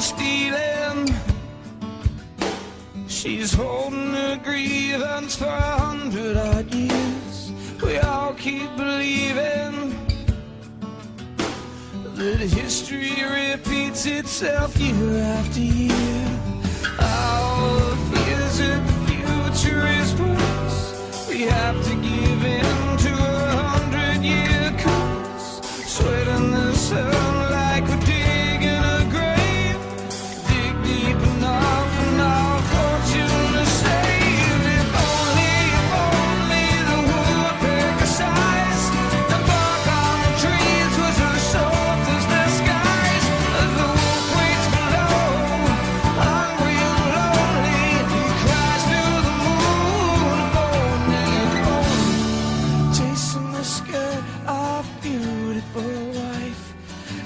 Stealing, she's holding her grievance for 100 odd years. We all keep believing that history repeats itself year after year. All the fears of the future is worse. We have to give in to a 100-year curse, sweating the sun like we're digging a grave.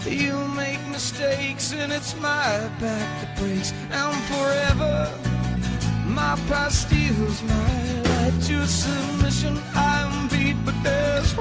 You make mistakes and it's my back that breaks. And forever my past steals my life to submission. I'm beat, but there's